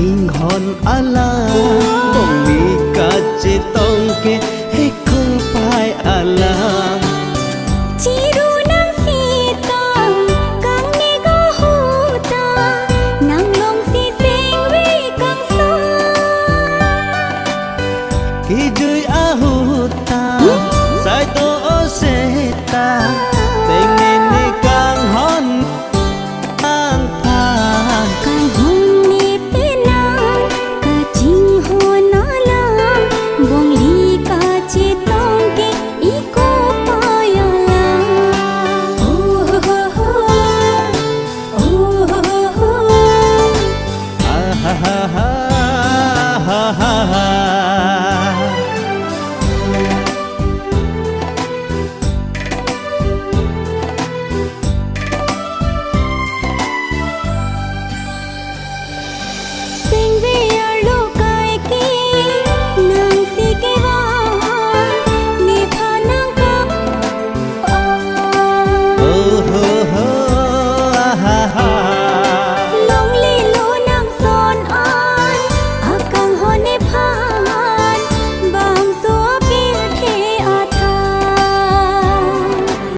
tình hòn ala bông mi cả chế tông ke hay không phải ala chỉ ru nang si ta càng nghe có hu ta nang long si sing vi càng xa khi dưới a hu ta sai to se ta tình nên càng hòn an tha càng hôn mê bên nàng cả chinh hồ nó làm buông ly cả chế tông ke ý cô bao la oh oh oh oh oh ha ha ha ha ha ha